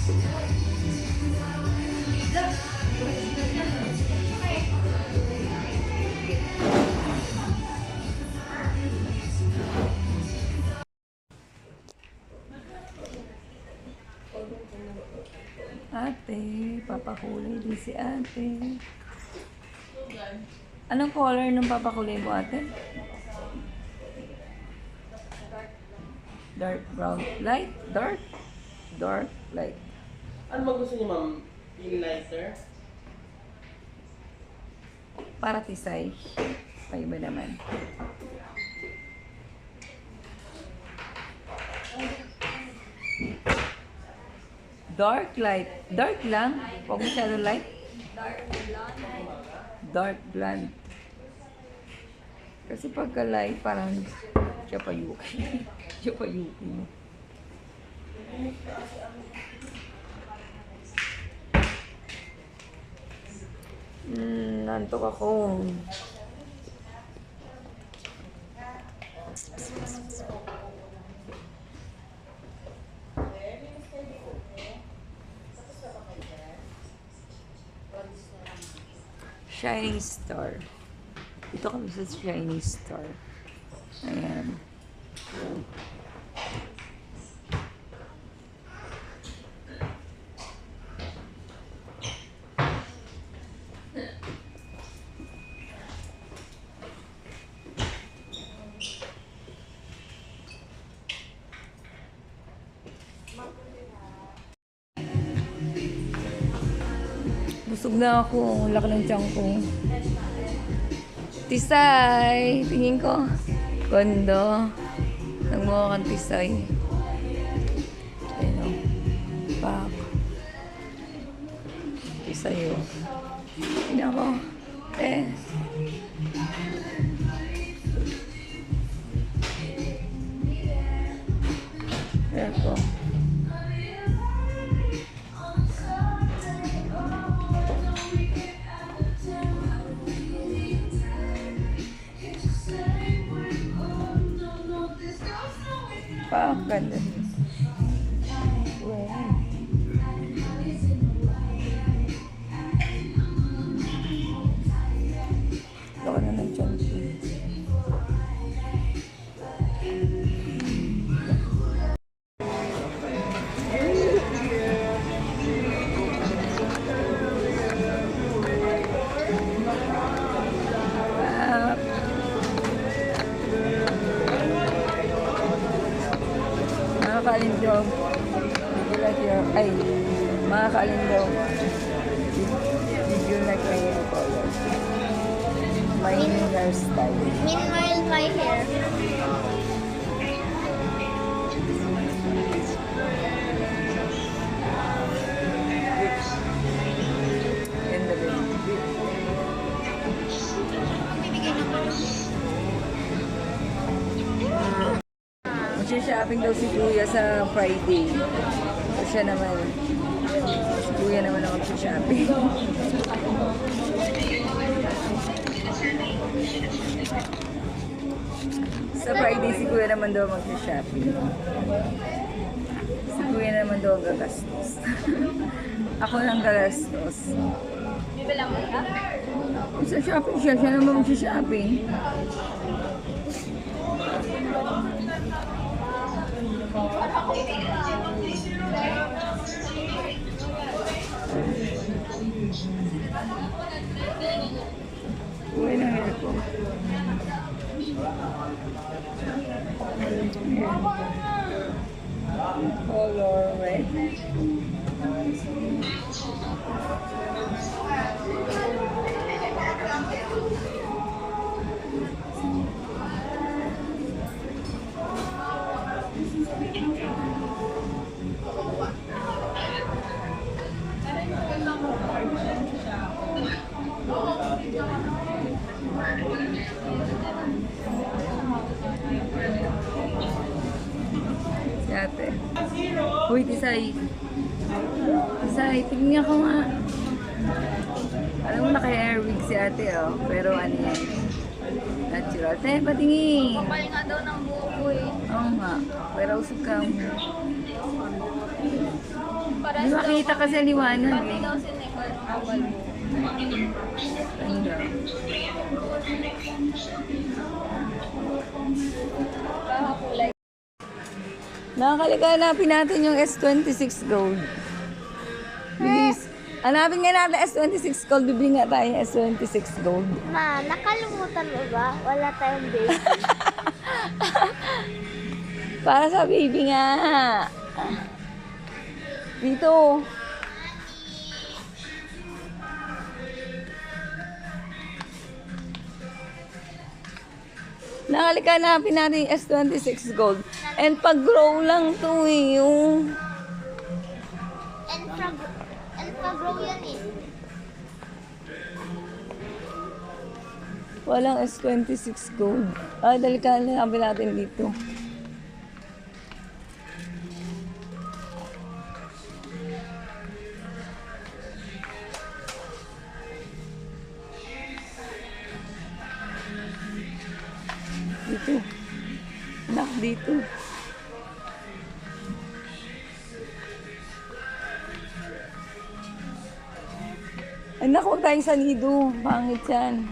Ate, papakulay din si ate. Anong color ng papakulay mo, ate? Dark brown. Light? Dark? Dark, light. Ano ba gusto niyo, ma'am? Yung lighter? Para tisay. Paiba naman. Dark light. Dark lang. Huwag masyado light. Dark blonde. Kasi pagka light, parang siya pa yuki. Siya pa yuki. Nantok ako. Shining Star. Dito kami sa Shining Star. Ayan. Busog na ako. Ang laki ng tiyan ko. Tisay! Tingin ko. Kondo. Nagmukha kang tisay. Ayun o. Pak. Tisay o. Tingin ako. Eko. Ganda. Loko na ng tiyan ko. Kalindrong, like your, mga kalindrong, did you like my hair color? My new hairstyle. Meanwhile, my hair. In the baby. Shopping daw si Kuya sa Friday. So siya naman, si Kuya naman ang mag-shopping. Sa Friday, si Kuya naman daw mag-shopping. Si Kuya naman daw ang gagastos. Ako lang gagastos. Bibilang mo ka? Sa shopping siya naman mag-shopping. Uwi na hair ko. Color red. Ate. Uy, Tisay. Tisay, tignan ko nga. Alam mo, naka-hair wig si ate, oh. Pero ano yan? Natural. Te, patingin. Kapal nga daw ng buko eh. Oo nga. Pero usog ka mo. Para Di makita kasi liwanag Pati eh. daw si Nicole awal mo. Ano daw? Kakakulay. Nakakalika, hanapin natin yung S26 Gold. Bilis. Hanapin nga natin S26 Gold. Bibili nga tayo ng S26 Gold. Ma, nakalimutan mo ba? Wala tayong baby. Para sa baby nga. Dito. Nakalika, hanapin natin yung S26 Gold. And pag-grow lang to eh. Yung... And pag-grow yan eh. Walang S26 Gold. Ah, dalika, hanapin natin dito. Dito. Anak, dito. Anak, huwag tayong sanido. Pangit yan.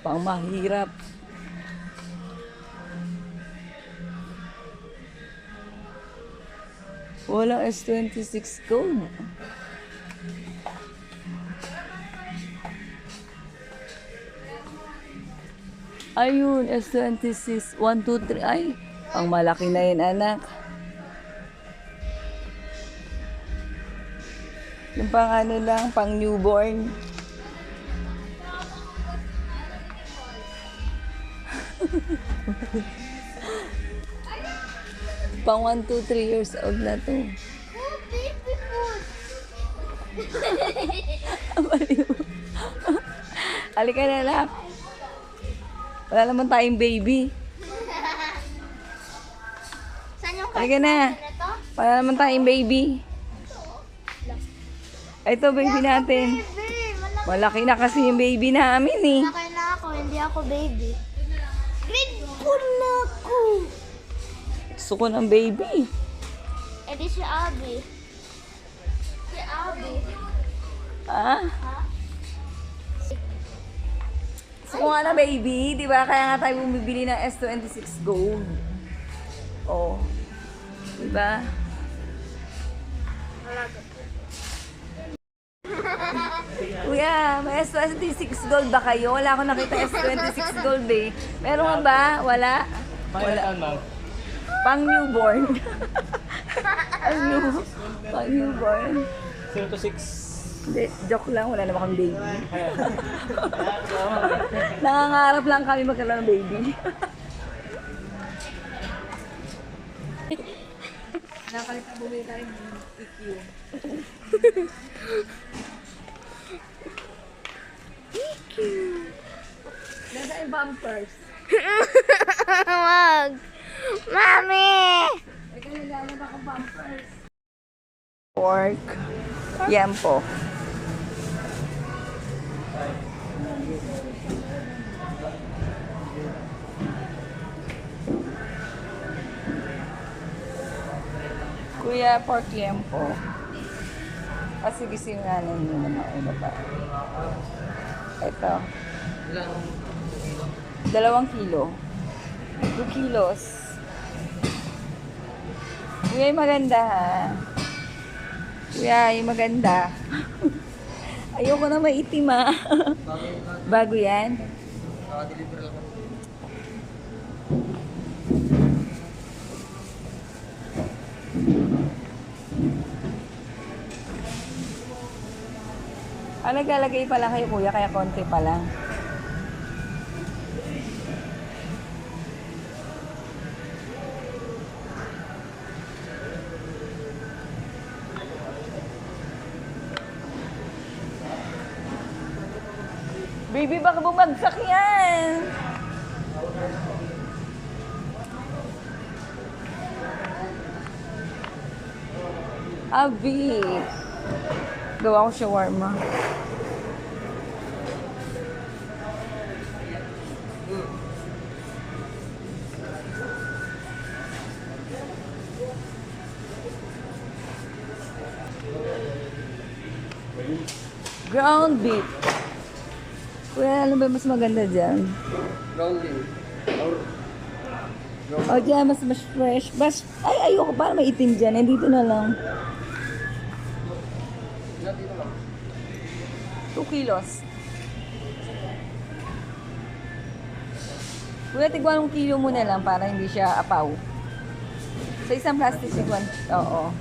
Pang mahirap. Walang S26 Gold. Ayun, S26. 1, 2, 3. Ay, pang malaki na yun, anak. Yung pang ano lang, pang newborn. Pang 1, 2, 3 years old na to. Oh, baby food. Baliw. Halika na, lap. Wala naman tayong baby. Saan yung Halika na. ito? Wala naman tayong baby. Ito, baby natin. Baby, Malaki na kasi yung baby namin eh. malaki na ako, hindi ako baby. Grade 4 na ako. Gusto ko ng baby. Eh di si Abby. Si Abby. Ah? Gusto ko nga na baby, di ba? Kaya nga tayo bumibili ng S26 Gold. Oh. Di ba? Kuya, may S26 Gold ba kayo? Wala akong nakita S26 Gold eh. Meron nga ba? Wala? Wala. Ma'am. Pang newborn. Ano? Pang newborn. 0 to 6. Hindi, joke lang. Wala naman kami baby. Nangangarap lang kami magkaroon ng baby. Nakalit na bumili tayo ng EQ. EQ. Nasa yung bumpers. Wag. Mami! Ikaw naglalaba akong bumpers. Pork. Yan po. Kuya, pork yan po. Kasi gising nga ninyo na mauna pa. Ito. 2 kilo. 2 kilos. Kuya, yung maganda ha. Kuya, yung maganda. Ayoko na maitim ha. Bago yan. Naka-deliver lang. Naglalagay pa lang kayo kuya, kaya konti pa lang. Baby, baka bumagsak yan. Abi. Gawa ko shawarma. Ground beef. Kuya, ano ba mas maganda dyan? Grounding. O dyan, mas fresh. Ay, ayoko para may itim dyan. Dito na lang. Ilan dito lang? 2 kilos. Kuya, tigwan ng kilo mo na lang para hindi siya apaw. Sa isang plastic tigwan. Oo.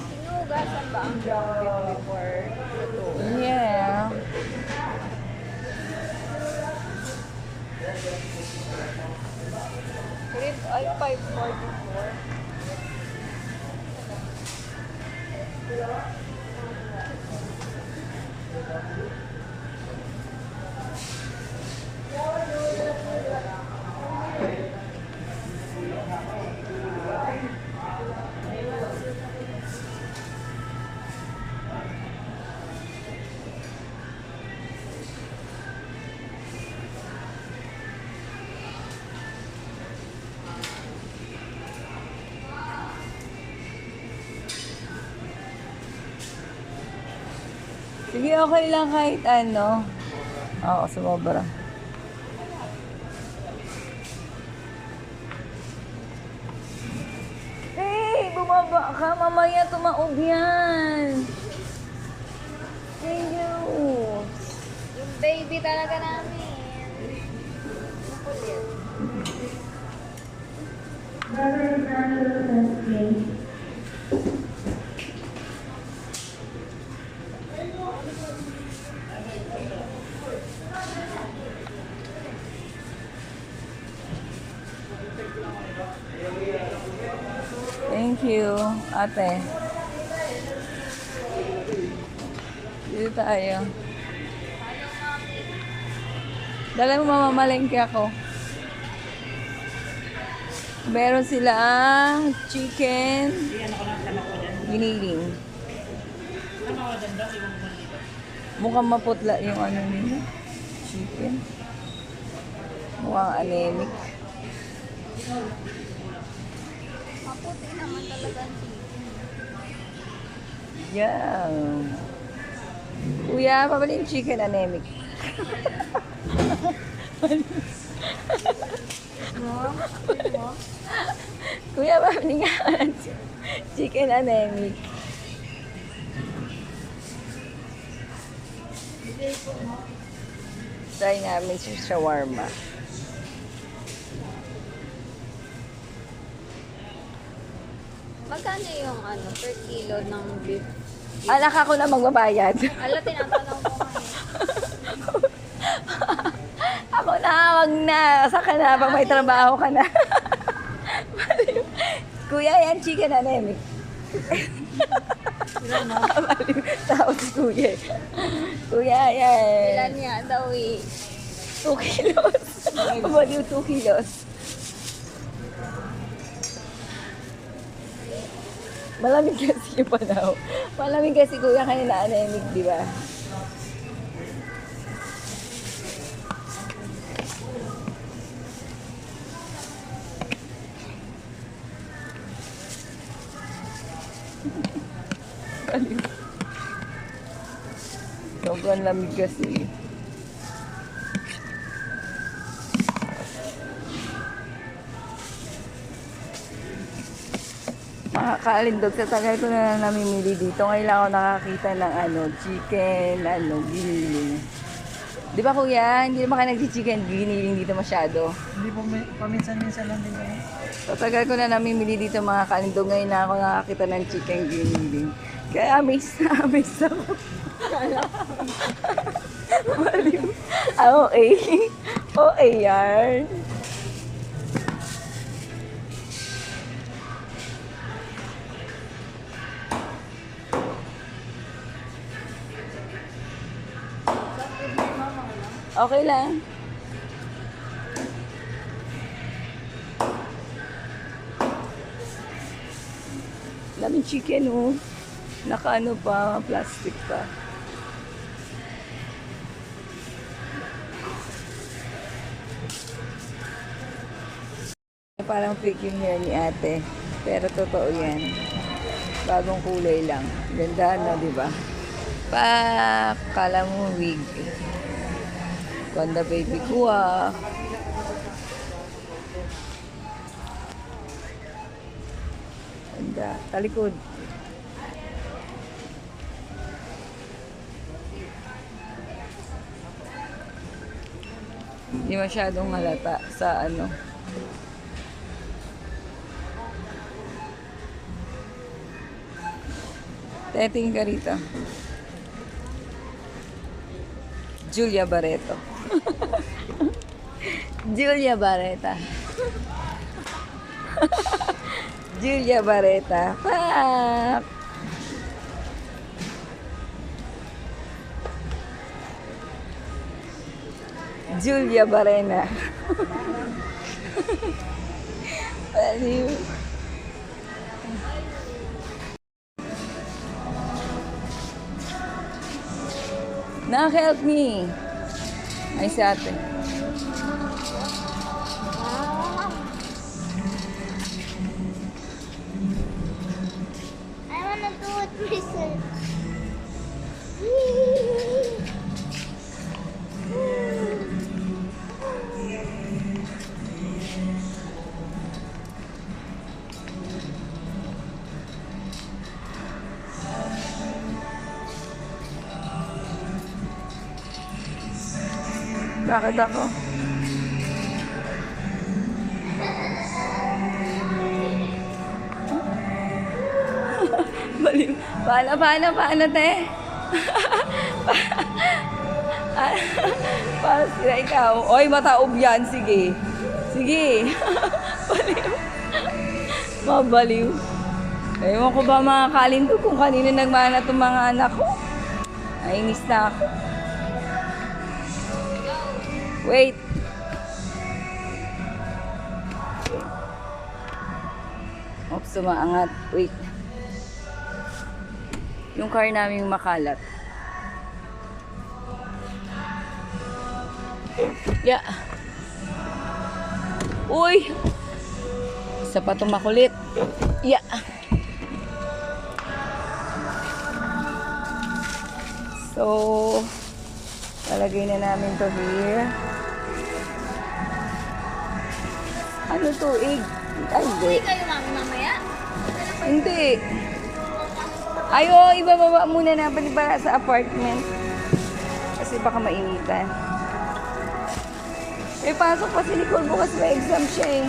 Hinugasan ba ang ground beef before ito? Yeah. Rib ay 544. Sige, okay lang kahit ano. Oo, sumobra. Hey, bumaba ka. Mamaya tumaob yan. Thank you. Yung baby talaga namin. Makulit. Thank you, ate. Dito tayo. Dala mo mamamalengke ako. Meron silang chicken giniling. Mukhang maputla yung ano nila. Chicken. Mukhang anemic. Maputi naman talaga ang chicken. Yeah. Kuya, pabalik yung chicken anemic. Kuya, pabalik nga ng chicken anemic. Try namin si shawarma. Magkano yung ano, per kilo ng beef? Alak ako na magbabayad. Ala, tinatanong ko ngayon. Ako na, wag na. Saka na, pag may trabaho ka na. Kuya, yan chicken anemic. Tao si kuya. Kuya, yan. Ilan nga daw eh. 2 kilos. Baliw 2 kilos. Malamig kasi yung panahon. Malamig kasi kuya kanina anemic, di ba? Baliw. Sobrang lamig kasi. Makakaalindog sa tagal ko na namimili dito. Ngayon lang ako nakakita ng chicken, giniling. Di ba kuya, hindi naman ka nag-chicken giniling dito masyado. Hindi po, paminsan-minsan lang din kami. Sa tagal ko na namimili dito mga kalindog, ngayon na ako nakakita ng chicken giniling. Kaya amazed ako. Baliw. Okay. Okay yan. Okay lang. Daming chicken, oh. Naka ano pa, plastic pa. Parang fake yung hair ni ate. Pero totoo yan. Bagong kulay lang. Ganda na, di ba? Kala mo wig. Ganda baby ko ah. Ganda. Talikod. Hindi masyadong halata sa ano. Tingin ka rito. Julia Barreto. Julia Barreta. Julia Barreta. Pak! Julia Barrena. Aliw. Help me. Ay, si ate. I wanna do it myself. Bakit ako? Baliw. Paano, te? Paano sila ikaw? Oy, mataob yan. Sige. Sige. Baliw. Mabaliw. Ewan ko ba mga kalindog kung kanino nagmana itong mga anak ko? Nainis na ako. Wait. Oops, sumaangat. Wait. Yung car namin makalat. Yeah. Uy! Isa pa itong makulit. Yeah. So, talagay na namin to here. Ano to? Egg? Ay, hindi. Kayo mamaya? Hindi. Ayo, ibababa muna natin para sa apartment. Kasi baka mainitan. May pasok pa si Nicole bukas, may exam siya eh.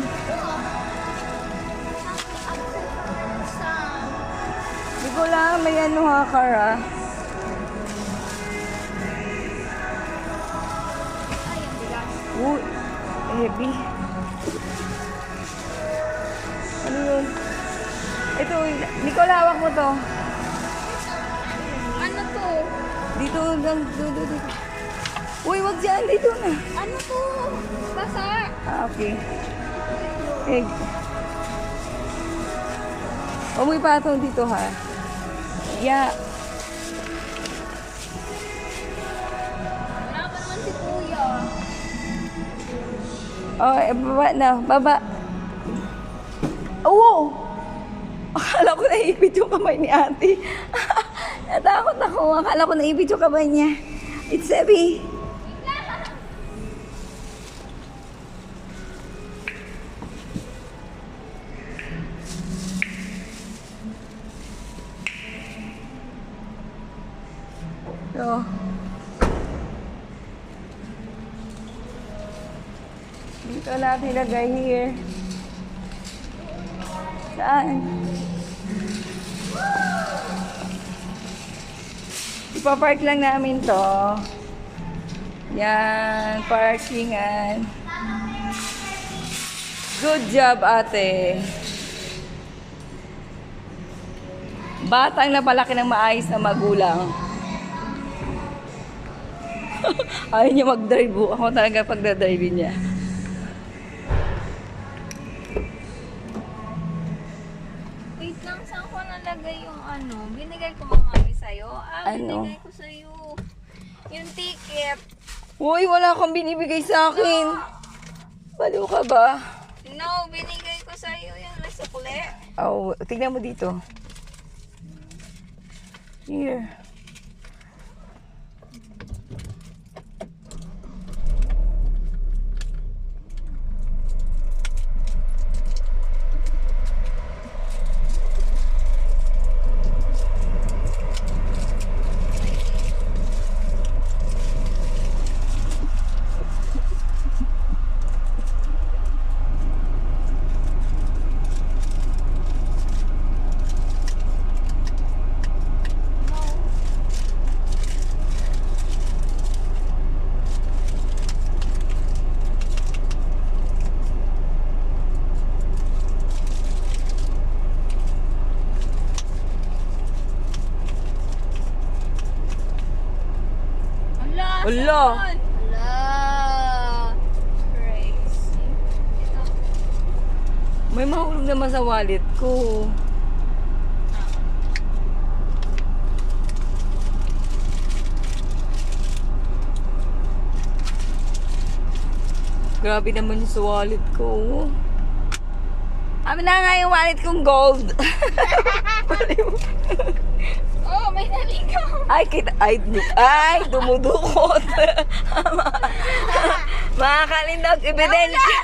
Hindi ko lang, may ano ha, Kara. Uy, heavy. Ano yun? Ito, Nicole, hawak mo to. Ano to? Dito. Uy, wag dyan. Dito na. Ano to? Basa. Ah, okay. Egg. Umuwi pa ito dito, ha? Yeah. Wala pa naman si Kuya. Oh, baba na. Baba. Oh! Akala ko naipit yung kamay ni ate. Natakot ako. Akala ko naipit yung kamay niya. It's heavy. So, dito natin ilagay here. Saan? Ipapark lang namin to. Yan, parkingan. Good job, ate. Batang napalaki ng maayos na magulang. Ayaw niya mag-drive. Ako talaga pagdadrive niya. Wait lang, saan ko nalagay yung ano? Binigay ko ba mami sa'yo? Ano? Binigay ko sa'yo. Yung ticket. Uy, wala kang binibigay sa akin. Baliw ka ba? No, binigay ko sa'yo yung nasukle. Oh, tignan mo dito. Here. Ala! Ala! saan? Ala! Crazy. Ito. May mahulog naman sa wallet ko. Grabe naman yung sa wallet ko. Amin na nga yung wallet kong gold. Oh, may naligaw. Ay, kita, ay, dumudukot. Mga kalindog, ebidensya.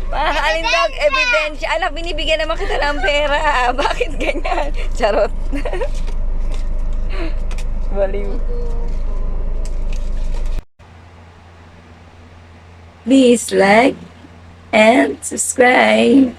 Mga kalindog, ebidensya. Anak, binibigyan naman kita ng pera. Bakit ganyan? Charot. Baliw. Please like and subscribe.